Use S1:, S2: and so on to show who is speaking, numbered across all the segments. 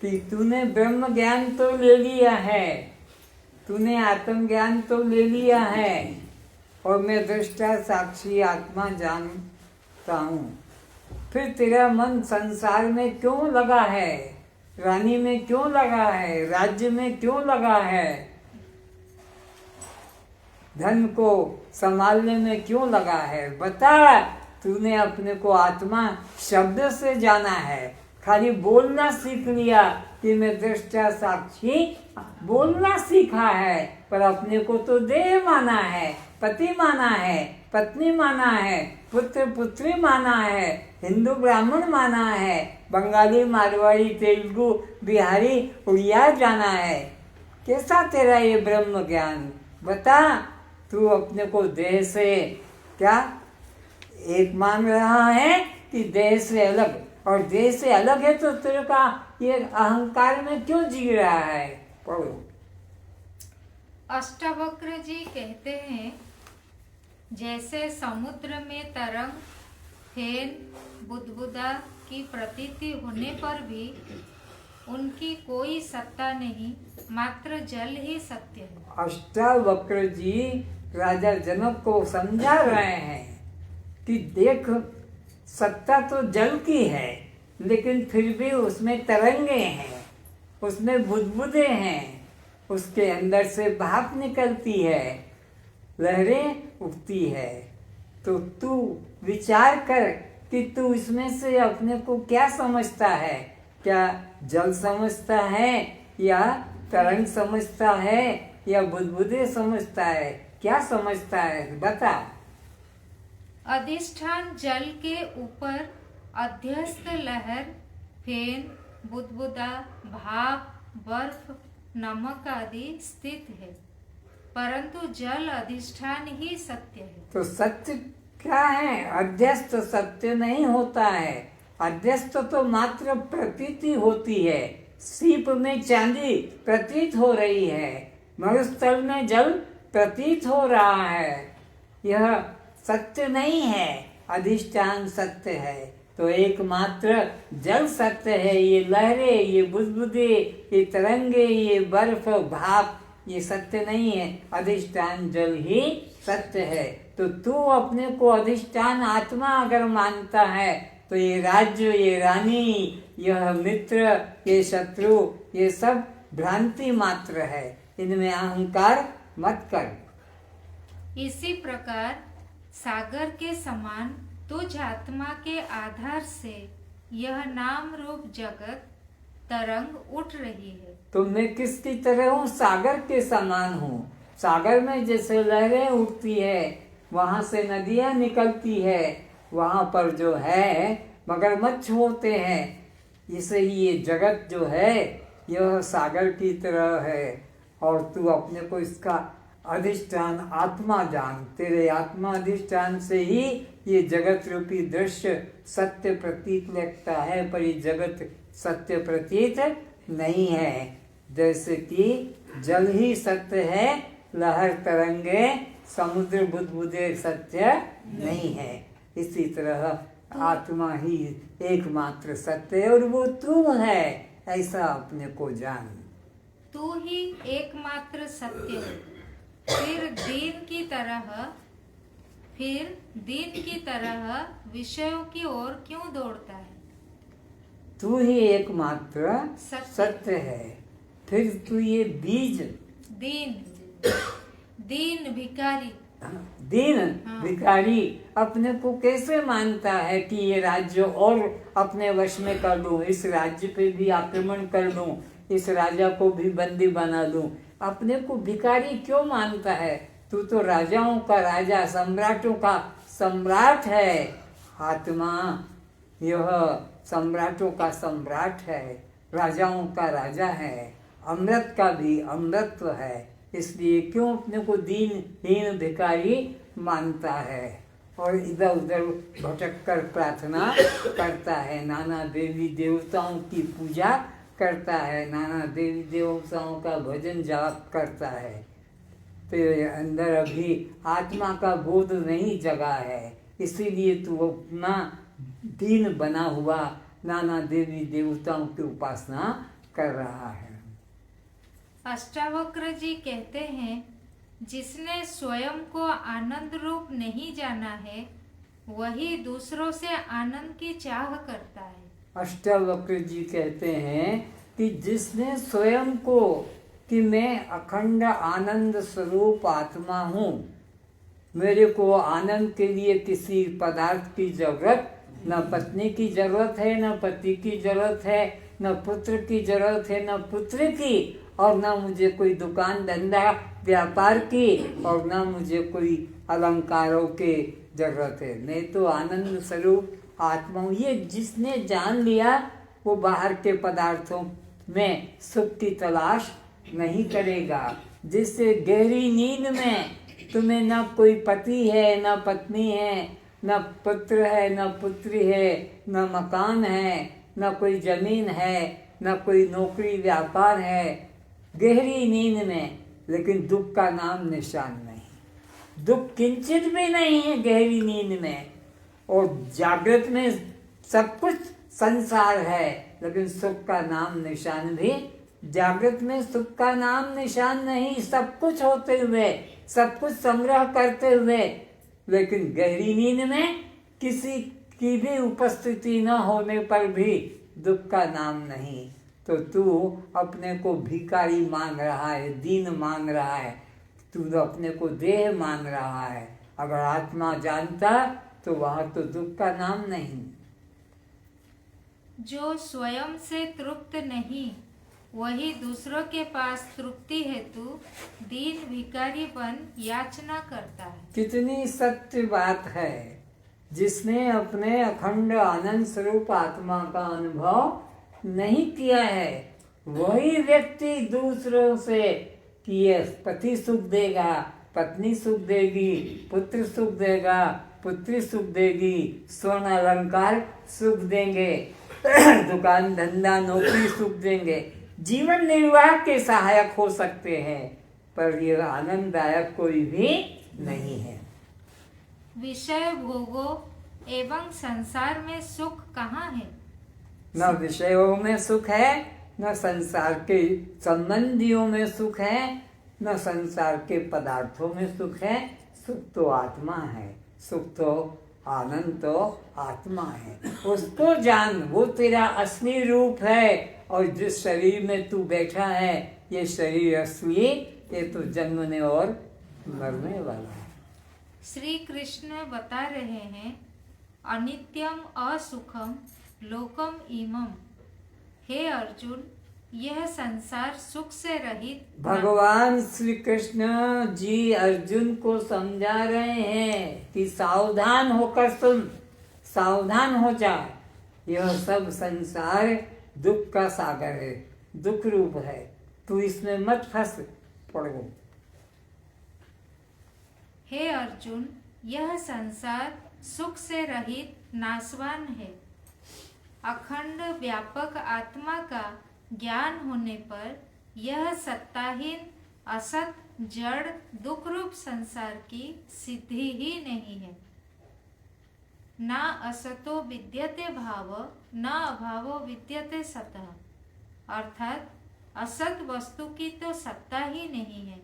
S1: कि तूने ब्रह्म ज्ञान तो ले लिया है, तूने आत्म ज्ञान तो ले लिया है और मैं दृष्टा साक्षी आत्मा जानता हूँ, फिर तेरा मन संसार में क्यों लगा है, रानी में क्यों लगा है, राज्य में क्यों लगा है, धन को संभालने में क्यों लगा है? बता। तूने अपने को आत्मा शब्द से जाना है, खाली बोलना सीख लिया कि मैं दृष्टा साक्षी, बोलना सीखा है, पर अपने को तो देह माना है, पति माना है, पत्नी माना है, पुत्र पुत्री माना है, हिंदू ब्राह्मण माना है, बंगाली मारवाड़ी तेलुगु बिहारी उड़िया जाना है। कैसा तेरा ये ब्रह्म ज्ञान? बता। तू अपने को देह से क्या एक मान रहा है कि देह से अलग, और देह से अलग है तो तेरे का ये अहंकार में क्यों जी रहा है? पढ़ो।
S2: अष्टावक्र जी कहते हैं, जैसे समुद्र में तरंग, फेन, बुदबुदा की प्रतीति होने पर भी उनकी कोई सत्ता नहीं, मात्र जल ही सत्य है।
S1: अष्टावक्र जी राजा जनक को समझा रहे हैं कि देख, सत्ता तो जल की है, लेकिन फिर भी उसमें तरंगे हैं, उसमें बुदबुदे हैं, उसके अंदर से भाप निकलती है, लहरें उठती है। तो तू विचार कर कि तू इसमें से अपने को क्या समझता है? क्या जल समझता है, या तरंग समझता है, या बुदबुदे समझता है? क्या समझता है? बता।
S2: अधिष्ठान जल के ऊपर अध्यस्त लहर, फेन, बुदबुदा, भाप, बर्फ, नमक आदि स्थित है, परंतु जल अधिष्ठान ही सत्य है। तो
S1: सत्य क्या है? अध्यस्त सत्य नहीं होता है। अध्यस्त तो मात्र प्रतीति होती है। सीप में चांदी प्रतीत हो रही है, मरुस्थल में जल प्रतीत हो रहा है, यह सत्य नहीं है। अधिष्ठान सत्य है, तो एकमात्र जल सत्य है। ये लहरें, ये बुदबुदे, ये तरंगे, ये बर्फ, भाप, ये सत्य नहीं है। अधिष्ठान जल ही सत्य है। तो तू अपने को अधिष्ठान आत्मा अगर मानता है, तो ये राज्य, ये रानी, यह मित्र, ये शत्रु, ये सब भ्रांति मात्र है। इनमें अहंकार मत कर।
S2: इसी प्रकार सागर के समान तुझ आत्मा के आधार से यह नाम रूप जगत तरंग उठ रही है।
S1: तो मैं किसकी तरह हूँ? सागर के समान हूँ। सागर में जैसे लहरें उठती है, वहाँ से नदियाँ निकलती है, वहाँ पर जो है मगरमच्छ होते हैं, इसे ये जगत जो है यह सागर की तरह है। और तू अपने को इसका अधिष्ठान आत्मा जान। तेरे आत्मा अधिष्ठान से ही ये जगत रूपी दृश्य सत्य प्रतीत लगता है, पर ये जगत सत्य प्रतीत नहीं है। जैसे कि जल ही सत्य है, लहर तरंगे समुद्र बुदबुदे सत्य नहीं है, इसी तरह आत्मा ही एकमात्र सत्य है और वो तू है, ऐसा अपने को जान।
S2: तू ही एकमात्र सत्य है। फिर दीन की तरह विषयों की ओर क्यों दौड़ता है?
S1: तू ही एकमात्र सत्य है। फिर तू ये बीज,
S2: दीन भिखारी,
S1: दीन भिखारी अपने को कैसे मानता है कि ये राज्य और अपने वश में कर लूं, इस राज्य पे भी आक्रमण कर लूं, इस राजा को भी बंदी बना लूं? अपने को भिखारी क्यों मानता है? तू तो राजाओं का राजा, सम्राटों का सम्राट है। आत्मा यह सम्राटों का सम्राट है, राजाओं का राजा है, अमृत का भी अमृतत्व है। इसलिए क्यों अपने को दीन भिखारी मानता है और इधर उधर भटक कर प्रार्थना करता है, नाना देवी देवताओं की पूजा करता है, नाना देवी देवताओं का भजन जाप करता है। तेरे अंदर अभी आत्मा का बोध नहीं जगा है, इसीलिए तू अपना दीन बना हुआ नाना देवी देवताओं की उपासना कर रहा है।
S2: अष्टावक्र जी कहते हैं, जिसने स्वयं को आनंद रूप नहीं जाना है वही दूसरों से आनंद की चाह करता है।
S1: अष्टावक्र जी कहते हैं कि जिसने स्वयं को कि मैं अखंड आनंद स्वरूप आत्मा हूँ, मेरे को आनंद के लिए किसी पदार्थ की जरूरत, न पत्नी की जरूरत है, न पति की जरूरत है, न पुत्र की जरूरत है, न पुत्र की, और न मुझे कोई दुकान धंधा व्यापार की, और न मुझे कोई अलंकारों के जरूरत है। मैं तो आनंद स्वरूप आत्मा हूँ। ये जिसने जान लिया वो बाहर के पदार्थों में सुख की तलाश नहीं करेगा। जिससे गहरी नींद में तुम्हें न कोई पति है, न पत्नी है, न पुत्र है, न पुत्री है, न मकान है, न कोई जमीन है, न कोई नौकरी व्यापार है, गहरी नींद में, लेकिन दुख का नाम निशान नहीं। दुख किंचित भी नहीं है गहरी नींद में। और जागृत में सब कुछ संसार है, लेकिन सुख का नाम निशान भी, जागृत में सुख का नाम निशान नहीं। सब कुछ होते हुए, सब कुछ संग्रह करते हुए, लेकिन गहरी नींद में किसी की भी उपस्थिति न होने पर भी दुख का नाम नहीं। तो तू अपने को भिखारी मान रहा है, दीन मान रहा है, तू तो अपने को देह मान रहा है। अगर आत्मा जानता तो वहां तो दुख का नाम नहीं।
S2: जो स्वयं से तृप्त नहीं वही दूसरों के पास तृप्ति हेतु दीन भिखारीपन याचना करता है।
S1: कितनी सत्य बात है। जिसने अपने अखंड आनंद स्वरूप आत्मा का अनुभव नहीं किया है वही व्यक्ति दूसरों से कि ये पति सुख देगा, पत्नी सुख देगी, पुत्र सुख देगा, पुत्री सुख देगी, स्वर्ण अलंकार सुख देंगे, दुकान धंधा नौकरी सुख देंगे, जीवन निर्वाह के सहायक हो सकते हैं, पर ये आनंददायक कोई भी नहीं है।
S2: विषय भोगों एवं संसार में सुख कहाँ है?
S1: न विषयों में सुख है, न संसार के संबंधियों में सुख है, न संसार के पदार्थों में सुख है। सुख तो आत्मा है, सुख तो आनंद तो आत्मा है। उसको जान, वो तेरा असली रूप है। और जिस शरीर में तू बैठा है ये शरीर असली, ये तो जन्मने और मरने वाला है।
S2: श्री कृष्ण बता रहे हैं, अनित्यम असुखम लोकम इमम। हे अर्जुन, यह संसार सुख से रहित।
S1: भगवान श्री कृष्ण जी अर्जुन को समझा रहे हैं कि सावधान होकर सुन, सावधान हो जा। यह सब संसार दुख का सागर है, दुख रूप है, तू इसमें मत फंस पड़ो।
S2: हे अर्जुन, यह संसार सुख से रहित नाशवान है। अखंड व्यापक आत्मा का ज्ञान होने पर यह सत्ताहीन असत जड़ दुख रूप संसार की सिद्धि ही नहीं है। न असतो विद्यते भाव, न अभावो विद्यते सतः। अर्थात असत वस्तु की तो सत्ता ही नहीं है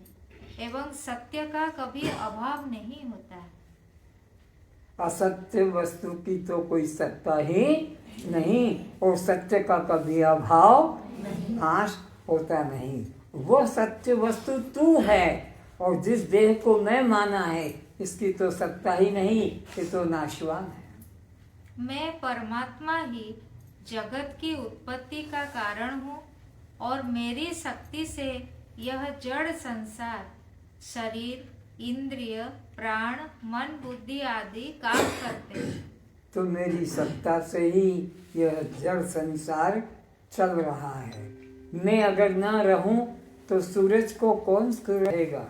S2: एवं सत्य का कभी अभाव नहीं होता है।
S1: असत्य वस्तु की तो कोई सत्ता ही नहीं, और सत्य का कभी अभाव नाश होता नहीं। वो सत्य वस्तु तू है, और जिस देह को मैं माना है इसकी तो सत्ता ही नहीं, ये तो नाशवान है।
S2: मैं परमात्मा ही जगत की उत्पत्ति का कारण हूँ और मेरी शक्ति से यह जड़ संसार शरीर, इंद्रिय, प्राण, मन, बुद्धि आदि काम करते हैं।
S1: तो मेरी सत्ता से ही यह जड़ संसार चल रहा है। मैं अगर ना रहूं तो सूरज को कौन कहेगा,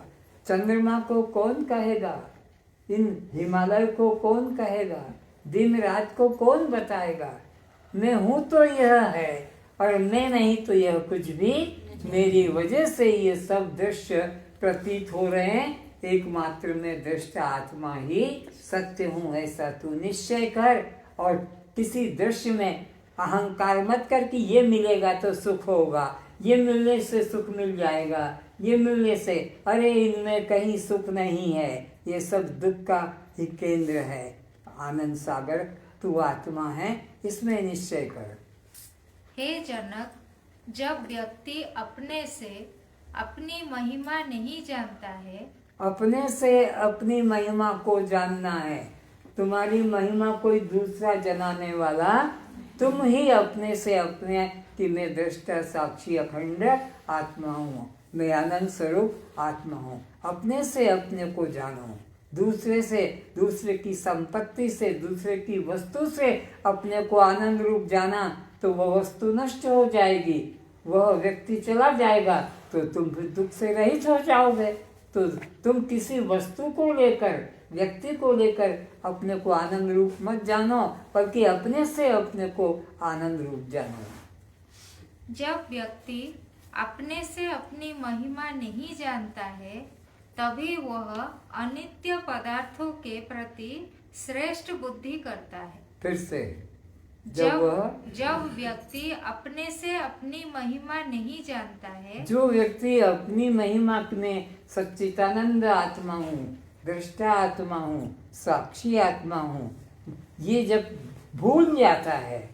S1: चंद्रमा को कौन कहेगा, इन हिमालय को कौन कहेगा, दिन रात को कौन बताएगा। मैं हूं तो यह है, और मैं नहीं तो यह कुछ भी। मेरी वजह से ये सब दृश्य प्रतीत हो रहे हैं। एकमात्र मैं दृष्टा आत्मा ही सत्य हूँ, ऐसा तू निश्चय कर। और किसी दृश्य में अहंकार मत कर कि ये मिलेगा तो सुख होगा, ये मिलने से सुख मिल जाएगा, ये मिलने से, अरे इनमें कहीं सुख नहीं है, ये सब दुख का ही केंद्र है। आनंद सागर तू आत्मा है, इसमें निश्चय कर।
S2: हे जनक, जब व्यक्ति अपने से अपनी महिमा नहीं जानता है,
S1: अपने से अपनी महिमा को जानना है। तुम्हारी महिमा कोई दूसरा जनाने वाला, तुम ही अपने से अपने कि मैं दृष्टा साक्षी अखंड आत्मा हूँ, मैं आनंद स्वरूप आत्मा हूँ। अपने से अपने को जानो, दूसरे से, दूसरे की संपत्ति से, दूसरे की वस्तु से अपने को आनंद रूप जाना तो वह वस्तु नष्ट हो जाएगी, वह व्यक्ति चला जाएगा, तो तुम फिर दुख से रहित हो जाओगे। तो तुम किसी वस्तु को लेकर, व्यक्ति को लेकर अपने को आनंद रूप मत जानो, बल्कि अपने से अपने को आनंद रूप जानो।
S2: जब व्यक्ति अपने से अपनी महिमा नहीं जानता है, तभी वह अनित्य पदार्थों के प्रति श्रेष्ठ बुद्धि करता है।
S1: फिर से
S2: जब व्यक्ति अपने से अपनी महिमा नहीं जानता है,
S1: जो व्यक्ति अपनी महिमा में सच्चिदानंद आत्मा हूँ, दृष्टा आत्मा हूँ, साक्षी आत्मा हूँ, ये जब भूल जाता है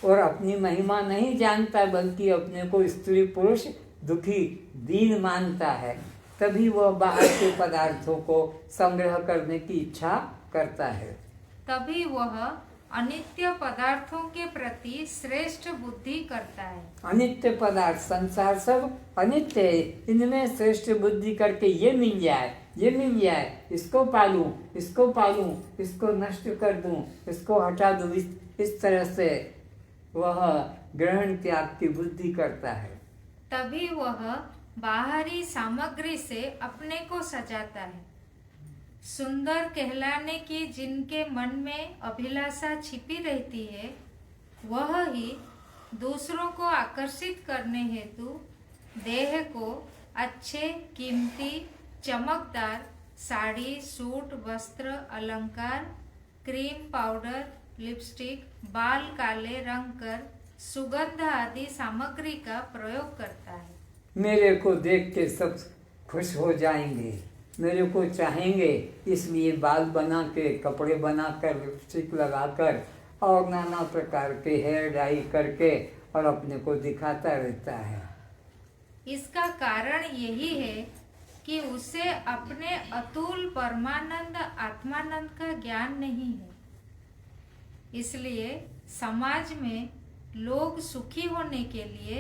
S1: और अपनी महिमा नहीं जानता, बल्कि अपने को स्त्री पुरुष दुखी दीन मानता है, तभी वह बाहर के पदार्थों को संग्रह करने की इच्छा करता है।
S2: तभी वह अनित्य पदार्थों के प्रति श्रेष्ठ बुद्धि करता है।
S1: अनित्य पदार्थ, संसार सब अनित्य है, इनमें श्रेष्ठ बुद्धि करके ये मिल जाए, ये मिल जाए, इसको पालूं, इसको पालूं, इसको नष्ट कर दूं, इसको हटा दूं, इस तरह से वह ग्रहण त्याग की बुद्धि करता है।
S2: तभी वह बाहरी सामग्री से अपने को सजाता है। सुंदर कहलाने की जिनके मन में अभिलाषा छिपी रहती है, वह ही दूसरों को आकर्षित करने हेतु देह को अच्छे, कीमती, चमकदार साड़ी, सूट, वस्त्र, अलंकार, क्रीम, पाउडर, लिपस्टिक, बाल काले रंग कर सुगंध आदि सामग्री का प्रयोग करता है।
S1: मेरे को देख के सब खुश हो जाएंगे, मेरे को चाहेंगे, इसलिए बाल बना के, कपड़े बना कर, लिपस्टिक लगा कर और नाना प्रकार के हेयर डाई करके और अपने को दिखाता रहता है।
S2: इसका कारण यही है कि उसे अपने अतुल परमानंद आत्मानंद का ज्ञान नहीं है। इसलिए समाज में लोग सुखी होने के लिए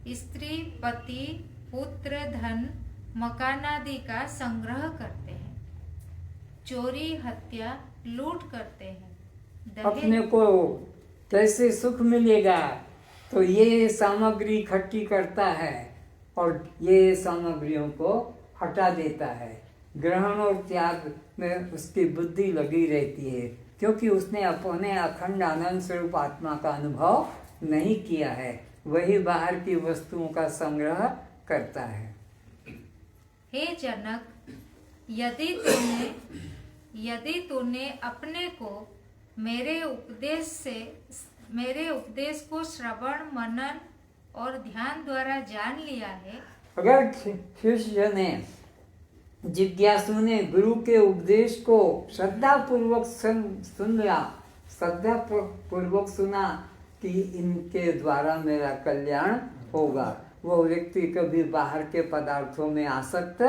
S2: स्त्री, पति, पुत्र, धन, मकान आदि का संग्रह करते हैं, चोरी, हत्या, लूट करते हैं।
S1: अपने को कैसे सुख मिलेगा, तो ये सामग्री इकट्ठी करता है और ये सामग्रियों को हटा देता है। ग्रहण और त्याग में उसकी बुद्धि लगी रहती है, क्योंकि उसने अपने अखंड आनंद स्वरूप आत्मा का अनुभव नहीं किया है, वही बाहर की वस्तुओं का संग्रह करता है।
S2: हे जनक, यदि तूने अपने को मेरे उपदेश को श्रवण, मनन और ध्यान द्वारा जान लिया है, अगर
S1: शिष्य ने, जिज्ञासु ने गुरु के उपदेश को श्रद्धा पूर्वक सुना कि इनके द्वारा मेरा कल्याण होगा, वो व्यक्ति कभी बाहर के पदार्थों में आसक्त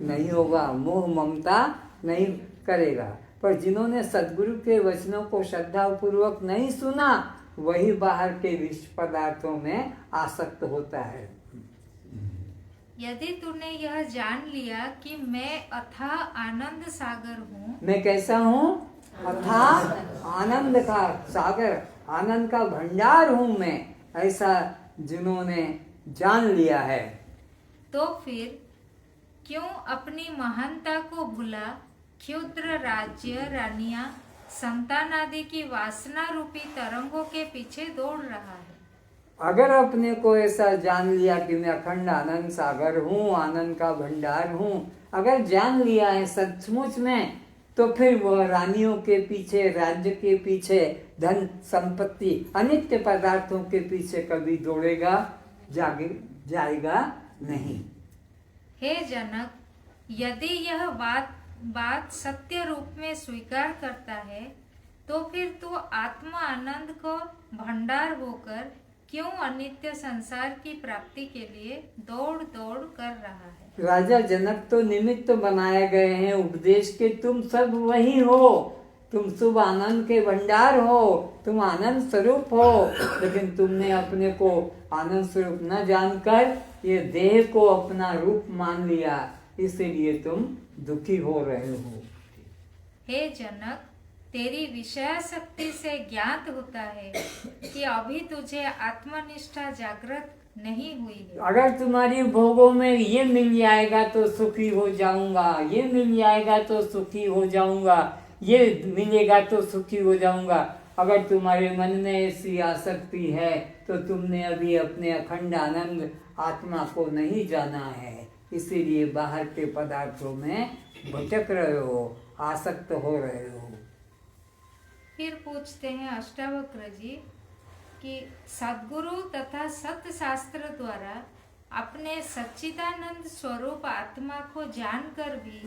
S1: नहीं होगा, मोह ममता नहीं करेगा। पर जिन्होंने सद्गुरु के वचनों को श्रद्धा पूर्वक नहीं सुना, वही बाहर के विषय पदार्थों में आसक्त होता है।
S2: यदि तूने यह जान लिया कि मैं अथाह आनंद सागर हूँ,
S1: मैं कैसा हूँ? अथाह आनंद का सागर, आनंद का भंडार हूँ मैं, ऐसा जिन्होंने जान लिया है,
S2: तो फिर क्यों अपनी महानता को भुला क्षुद्र राज्य, रानियां, संतान आदि की वासना रूपी तरंगों के पीछे दौड़ रहा है?
S1: अगर अपने को ऐसा जान लिया कि मैं अखंड आनंद सागर हूँ, आनंद का भंडार हूँ, अगर जान लिया है सचमुच में, तो फिर वह रानियों के पीछे, राज्य के पीछे, धन संपत्ति, अनित्य पदार्थों के पीछे कभी दौड़ेगा जाएगा नहीं।
S2: हे जनक, यदि यह बात सत्य रूप में स्वीकार करता है तो फिर तू आत्मा आनंद को भंडार होकर क्यों अनित्य संसार की प्राप्ति के लिए दौड़ दौड़ कर रहा है।
S1: राजा जनक तो निमित्त बनाए गए हैं उपदेश के, तुम सब वही हो, तुम शुभ आनंद के भंडार हो, तुम आनंद स्वरूप हो, लेकिन तुमने अपने को आनंद स्वरूप न जानकर ये देह को अपना रूप मान लिया, इसीलिए तुम दुखी हो रहे हो।
S2: हे जनक, तेरी विषय शक्ति से ज्ञात होता है कि अभी तुझे आत्मनिष्ठा जागृत नहीं हुई है।
S1: अगर तुम्हारी भोगों में ये मिल जाएगा तो सुखी हो जाऊंगा, ये मिल जाएगा तो सुखी हो जाऊंगा, ये मिलेगा तो सुखी हो जाऊंगा, अगर तुम्हारे मन में ऐसी आसक्ति है तो तुमने अभी अपने अखंड आनंद आत्मा को नहीं जाना है, इसीलिए बाहर के पदार्थों में भटक रहे हो, आसक्त हो रहे हो।
S2: फिर पूछते हैं अष्टावक्र जी कि सद्गुरु तथा सत्य शास्त्र द्वारा अपने सच्चिदानंद स्वरूप आत्मा को जानकर भी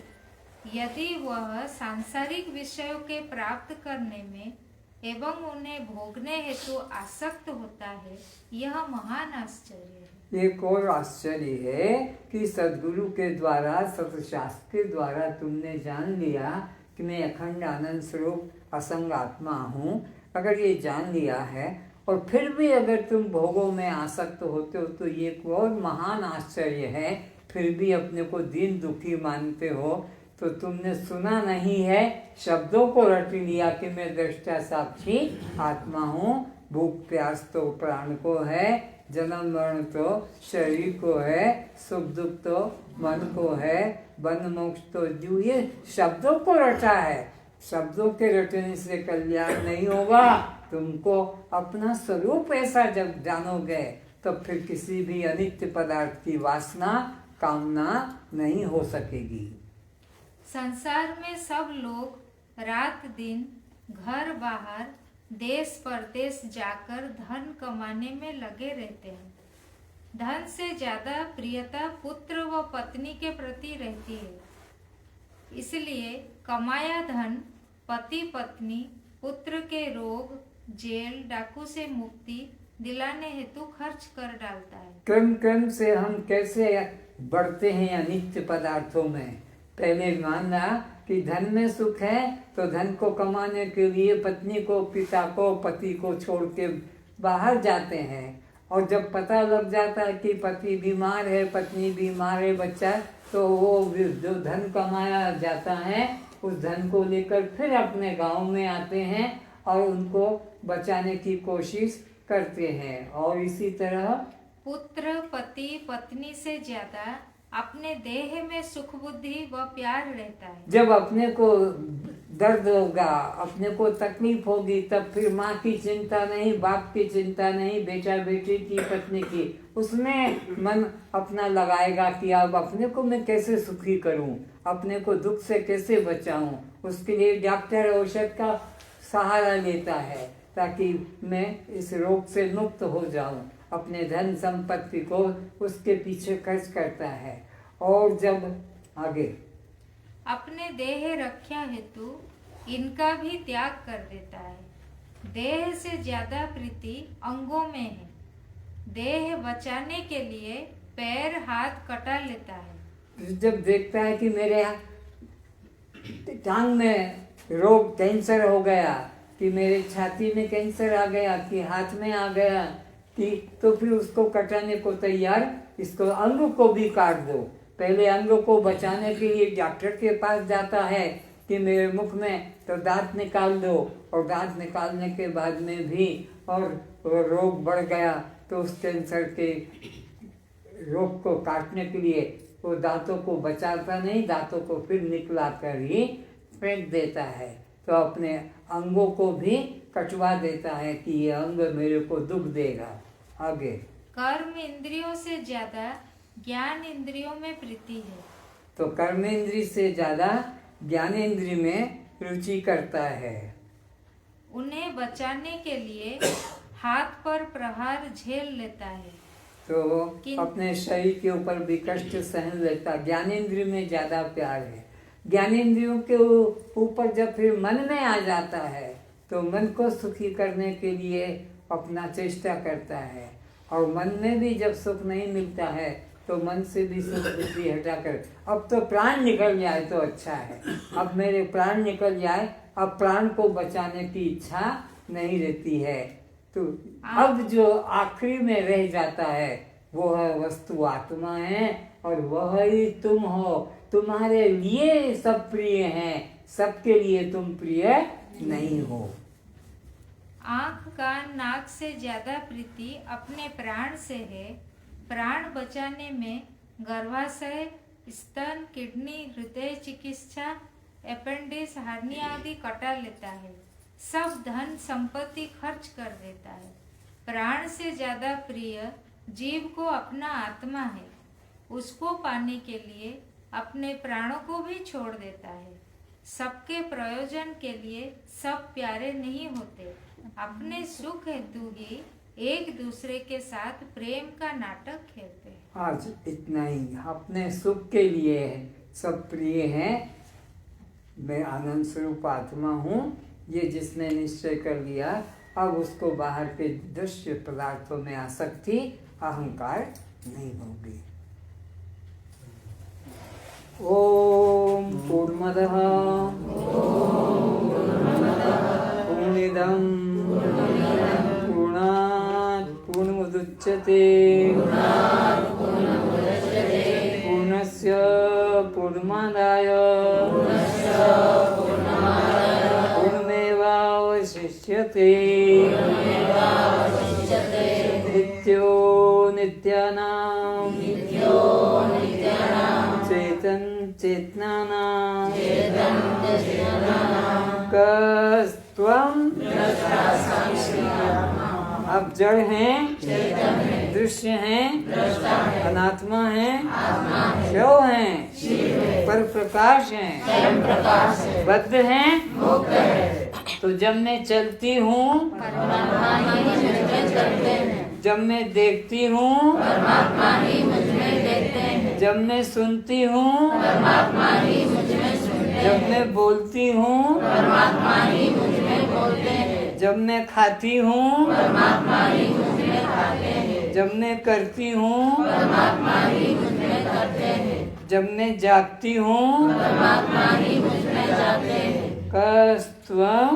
S2: यदि वह सांसारिक विषयों के प्राप्त करने में एवं उन्हें भोगने हेतु आसक्त होता है, यह महान आश्चर्य है।
S1: एक और आश्चर्य है कि सद्गुरु के द्वारा, सत्शास्त्र के द्वारा तुमने जान लिया कि मैं अखंड आनंद स्वरूप असंग आत्मा हूँ। अगर ये जान लिया है और फिर भी अगर तुम भोगों में आसक्त होते हो तो ये और महान आश्चर्य है, फिर भी अपने को दीन दुखी मानते हो। तो तुमने सुना नहीं है, शब्दों को रट लिया कि मैं दृष्टा साक्षी आत्मा हूँ, भूख प्यास तो प्राण को है, जन्म मरण तो शरीर को है, सुख दुख तो मन को है, बंध मोक्ष तो जीव, ये शब्दों को रटा है। शब्दों के रटने से कल्याण नहीं होगा। तुमको अपना स्वरूप ऐसा जब जानोगे तो फिर किसी भी अनित्य पदार्थ की वासना, कामना नहीं हो सकेगी।
S2: संसार में सब लोग रात दिन, घर बाहर, देश परदेश जाकर धन कमाने में लगे रहते हैं। धन से ज्यादा प्रियता पुत्र व पत्नी के प्रति रहती है, इसलिए कमाया धन पति पत्नी पुत्र के रोग, जेल, डाकू से मुक्ति दिलाने हेतु खर्च कर डालता है।
S1: क्रम क्रम से हम कैसे बढ़ते हैं अनित्य पदार्थों में। पहले माना कि धन में सुख है तो धन को कमाने के लिए पत्नी को, पिता को, पति को छोड़ के बाहर जाते हैं, और जब पता लग जाता है कि पति बीमार है, पत्नी बीमार है, बच्चा, तो वो जो धन कमाया जाता है उस धन को लेकर फिर अपने गांव में आते हैं और उनको बचाने की कोशिश करते हैं। और इसी तरह
S2: पुत्र पति पत्नी से ज्यादा अपने देह में सुख बुद्धि व प्यार रहता है।
S1: जब अपने को दर्द होगा, अपने को तकलीफ होगी, तब फिर माँ की चिंता नहीं, बाप की चिंता नहीं, बेटा बेटी की, पत्नी की, उसमें मन अपना लगाएगा कि अब अपने को मैं कैसे सुखी करूं, अपने को दुख से कैसे बचाऊं। उसके लिए डॉक्टर औषध का सहारा लेता है ताकि मैं इस रोग से मुक्त हो जाऊं। अपने धन संपत्ति को उसके पीछे खर्च करता है। और जब आगे
S2: अपने देह रक्षा हेतु इनका भी त्याग कर देता है। देह से ज्यादा प्रीति अंगों में है। देह बचाने के लिए पैर हाथ कटा लेता है।
S1: जब देखता है कि मेरे टांग में रोग, कैंसर हो गया, कि मेरे छाती में कैंसर आ गया, कि हाथ में आ गया, कि तो फिर उसको कटाने को तैयार, इसको अंग को भी काट दो। पहले अंग को बचाने के लिए डॉक्टर के पास जाता है कि मेरे मुख में तो दांत निकाल दो, और दांत निकालने के बाद में भी और रोग बढ़ गया तो उस कैंसर के रोग को काटने के लिए वो दांतों को बचाता नहीं, दांतों को फिर निकला कर ही फेंक देता है। तो अपने अंगों को भी कटवा देता है कि ये अंग मेरे को दुख देगा। आगे
S2: कर्म इंद्रियों से ज्यादा ज्ञान इंद्रियों में प्रीति है।
S1: तो कर्मेंद्री से ज्यादा ज्ञानेंद्रिय में रुचि करता है।
S2: उन्हें बचाने के लिए हाथ पर प्रहार झेल लेता है।
S1: तो अपने शरीर के ऊपर भी कष्ट सहन लेता। ज्ञानेंद्रिय में ज्यादा प्यार है। ज्ञानेंद्रियों के ऊपर जब फिर मन में आ जाता है तो मन को सुखी करने के लिए अपना चेष्टा करता है, और मन में भी जब सुख नहीं मिलता है तो मन से भी सुख बुद्धि हटाकर अब तो प्राण निकल जाए तो अच्छा है, अब मेरे प्राण निकल जाए, अब प्राण को बचाने की इच्छा नहीं रहती है। तो अब जो आखिरी में रह जाता है वो है वस्तु आत्मा है, और वह ही तुम हो। तुम्हारे लिए सब प्रिय हैं, सबके लिए तुम प्रिय नहीं हो।
S2: आँख कान नाक से ज्यादा प्रीति अपने प्राण से है। प्राण बचाने में गर्भाशय, स्तन, किडनी, हृदय चिकित्सा, अपेंडिक्स, हार्निया आदि कटा लेता है। सब धन संपत्ति खर्च कर देता है। प्राण से ज्यादा प्रिय जीव को अपना आत्मा है। उसको पाने के लिए अपने प्राणों को भी छोड़ देता है। सबके प्रयोजन के लिए सब प्यारे नहीं होते। अपने सुख हेतु ही एक दूसरे के साथ प्रेम का नाटक खेलते हैं।
S1: आज इतना ही। अपने सुख के लिए सब प्रिय हैं। मैं आनंद स्वरूप आत्मा हूँ, ये जिसने निश्चय कर लिया, अब उसको बाहर के दृश्य पदार्थों में आसक्ति अहंकार नहीं होगी। ओम पूर्णमदः पूर्णमिदं पूर्णात् पूर्णमुदच्यते पूर्णस्य पूर्णमादाय पूर्णमेवावशिष्यते। नित्यो नित्यानां चेतन चेतनानां कस्त्वं। अब जड़ हैं, दृश्य हैं, अनात्मा हैं, शिव हैं, पर प्रकाश हैं, बद्ध हैं। तो जब मैं चलती हूँ, जब मैं देखती हूँ, जब मैं सुनती हूँ, जब मैं बोलती हूँ, जब मैं खाती हूँ, जब मैं करती हूँ, जब मैं जागती हूँ, कस्त्वं